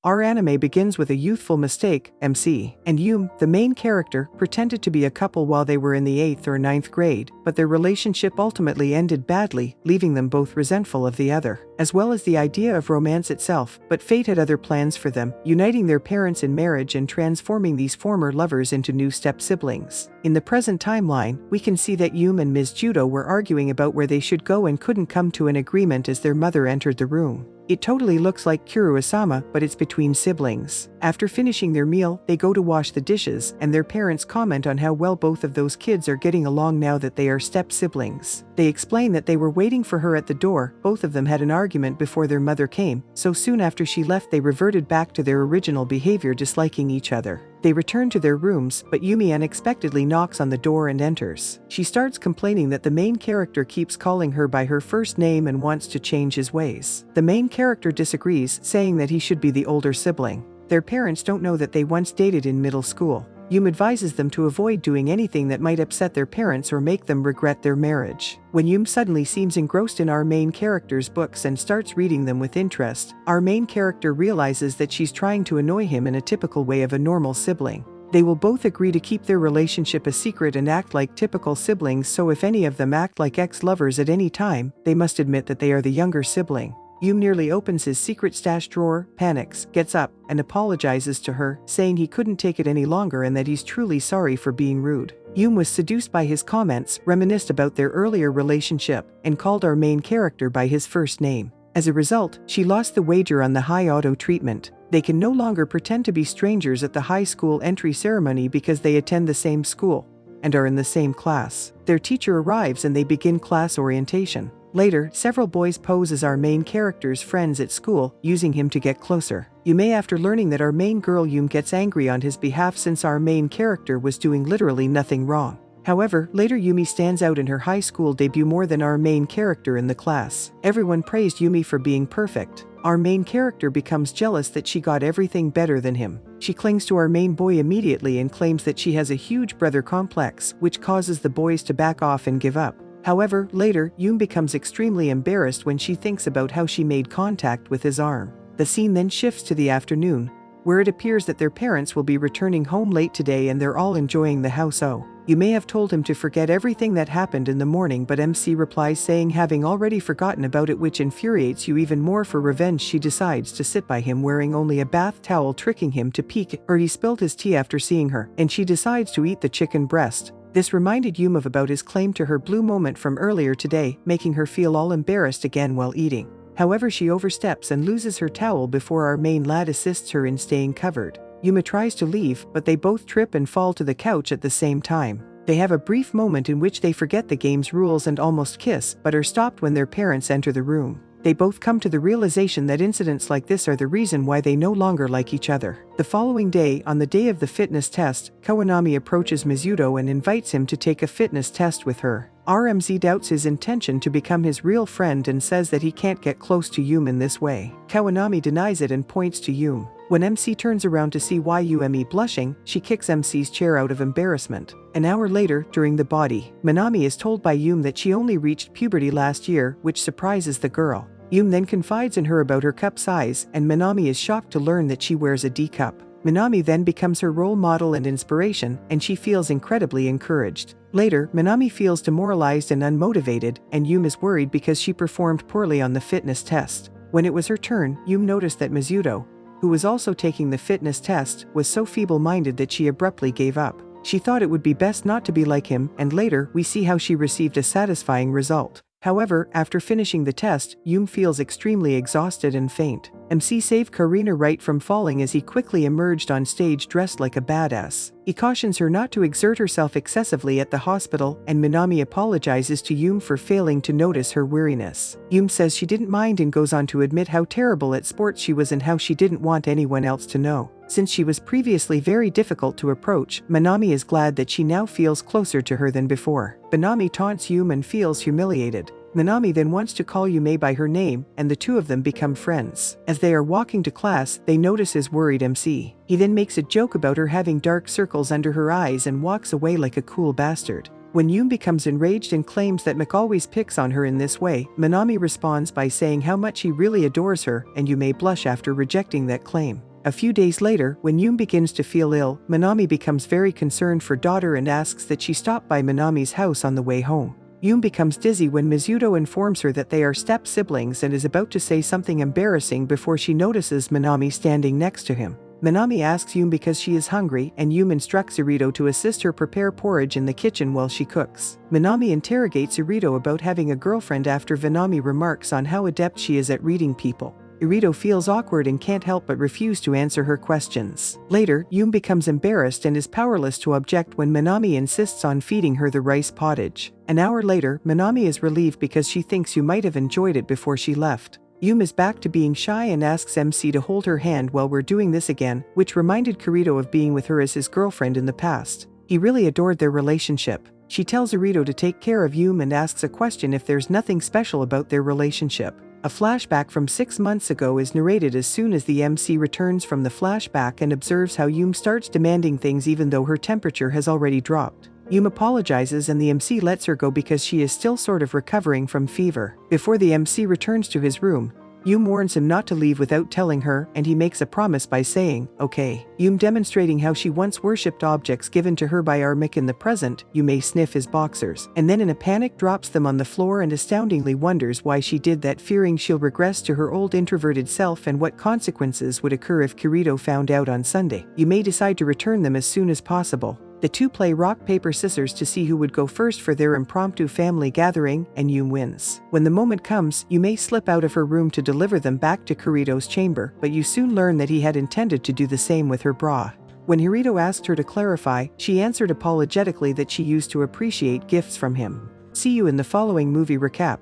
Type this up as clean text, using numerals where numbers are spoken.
Our anime begins with a youthful mistake. MC and Yume, the main character, pretended to be a couple while they were in the 8th or 9th grade, but their relationship ultimately ended badly, leaving them both resentful of the other, as well as the idea of romance itself. But fate had other plans for them, uniting their parents in marriage and transforming these former lovers into new step-siblings. In the present timeline, we can see that Yume and Mizuto were arguing about where they should go and couldn't come to an agreement as their mother entered the room. It totally looks like Kuroasama, but it's between siblings. After finishing their meal, they go to wash the dishes, and their parents comment on how well both of those kids are getting along now that they are step-siblings. They explain that they were waiting for her at the door. Both of them had an argument before their mother came, so soon after she left they reverted back to their original behavior, disliking each other. They return to their rooms, but Yume unexpectedly knocks on the door and enters. She starts complaining that the main character keeps calling her by her first name and wants to change his ways. The main character disagrees, saying that he should be the older sibling. Their parents don't know that they once dated in middle school. Yume advises them to avoid doing anything that might upset their parents or make them regret their marriage. When Yume suddenly seems engrossed in our main character's books and starts reading them with interest, our main character realizes that she's trying to annoy him in a typical way of a normal sibling. They will both agree to keep their relationship a secret and act like typical siblings, so if any of them act like ex-lovers at any time, they must admit that they are the younger sibling. Yume nearly opens his secret stash drawer, panics, gets up, and apologizes to her, saying he couldn't take it any longer and that he's truly sorry for being rude. Yume was seduced by his comments, reminisced about their earlier relationship, and called our main character by his first name. As a result, she lost the wager on the high auto treatment. They can no longer pretend to be strangers at the high school entry ceremony because they attend the same school and are in the same class. Their teacher arrives and they begin class orientation. Later, several boys pose as our main character's friends at school, using him to get closer. Yume, after learning that our main girl Yume, gets angry on his behalf since our main character was doing literally nothing wrong. However, later Yume stands out in her high school debut more than our main character in the class. Everyone praised Yume for being perfect. Our main character becomes jealous that she got everything better than him. She clings to our main boy immediately and claims that she has a huge brother complex, which causes the boys to back off and give up. However, later, Yume becomes extremely embarrassed when she thinks about how she made contact with his arm. The scene then shifts to the afternoon, where it appears that their parents will be returning home late today and they're all enjoying the house. You may have told him to forget everything that happened in the morning, but MC replies saying having already forgotten about it, which infuriates you even more. For revenge, she decides to sit by him wearing only a bath towel, tricking him to peek, or he spilled his tea after seeing her, and she decides to eat the chicken breast. This reminded Yume about his claim to her blue moment from earlier today, making her feel all embarrassed again while eating. However, she oversteps and loses her towel before our main lad assists her in staying covered. Yume tries to leave, but they both trip and fall to the couch at the same time. They have a brief moment in which they forget the game's rules and almost kiss, but are stopped when their parents enter the room. They both come to the realization that incidents like this are the reason why they no longer like each other. The following day, on the day of the fitness test, Kawanami approaches Mizuto and invites him to take a fitness test with her. RMZ doubts his intention to become his real friend and says that he can't get close to Yume in this way. Kawanami denies it and points to Yume. When MC turns around to see Yume blushing, she kicks MC's chair out of embarrassment. An hour later, during the body, Minami is told by Yume that she only reached puberty last year, which surprises the girl. Yume then confides in her about her cup size, and Minami is shocked to learn that she wears a D cup. Minami then becomes her role model and inspiration, and she feels incredibly encouraged. Later, Minami feels demoralized and unmotivated, and Yume is worried because she performed poorly on the fitness test. When it was her turn, Yume noticed that Mizuto, who was also taking the fitness test, was so feeble-minded that she abruptly gave up. She thought it would be best not to be like him, and later we see how she received a satisfying result. However, after finishing the test, Yume feels extremely exhausted and faint. MC saved Karina right from falling as he quickly emerged on stage dressed like a badass. He cautions her not to exert herself excessively at the hospital, and Minami apologizes to Yume for failing to notice her weariness. Yume says she didn't mind and goes on to admit how terrible at sports she was and how she didn't want anyone else to know. Since she was previously very difficult to approach, Minami is glad that she now feels closer to her than before. Minami taunts Yume and feels humiliated. Minami then wants to call Yume by her name, and the two of them become friends. As they are walking to class, they notice his worried MC. He then makes a joke about her having dark circles under her eyes and walks away like a cool bastard. When Yume becomes enraged and claims that Mick always picks on her in this way, Minami responds by saying how much he really adores her, and Yume blush after rejecting that claim. A few days later, when Yume begins to feel ill, Minami becomes very concerned for daughter and asks that she stop by Minami's house on the way home. Yume becomes dizzy when Mizuto informs her that they are step-siblings and is about to say something embarrassing before she notices Minami standing next to him. Minami asks Yume because she is hungry, and Yume instructs Irito to assist her prepare porridge in the kitchen while she cooks. Minami interrogates Irito about having a girlfriend after Minami remarks on how adept she is at reading people. Irito feels awkward and can't help but refuse to answer her questions. Later, Yume becomes embarrassed and is powerless to object when Minami insists on feeding her the rice pottage. An hour later, Minami is relieved because she thinks you might have enjoyed it before she left. Yume is back to being shy and asks MC to hold her hand while we're doing this again, which reminded Kirito of being with her as his girlfriend in the past. He really adored their relationship. She tells Irito to take care of Yume and asks a question if there's nothing special about their relationship. A flashback from 6 months ago is narrated as soon as the MC returns from the flashback and observes how Yume starts demanding things even though her temperature has already dropped. Yume apologizes and the MC lets her go because she is still sort of recovering from fever. Before the MC returns to his room, Yume warns him not to leave without telling her, and he makes a promise by saying, okay. Yume demonstrating how she once worshipped objects given to her by Armik in the present. Yume sniff his boxers, and then in a panic drops them on the floor and astoundingly wonders why she did that, fearing she'll regress to her old introverted self and what consequences would occur if Kirito found out on Sunday. Yume decide to return them as soon as possible. The two play rock, paper, scissors to see who would go first for their impromptu family gathering, and Yume wins. When the moment comes, Yume slip out of her room to deliver them back to Kirito's chamber, but you soon learn that he had intended to do the same with her bra. When Hirito asked her to clarify, she answered apologetically that she used to appreciate gifts from him. See you in the following movie recap.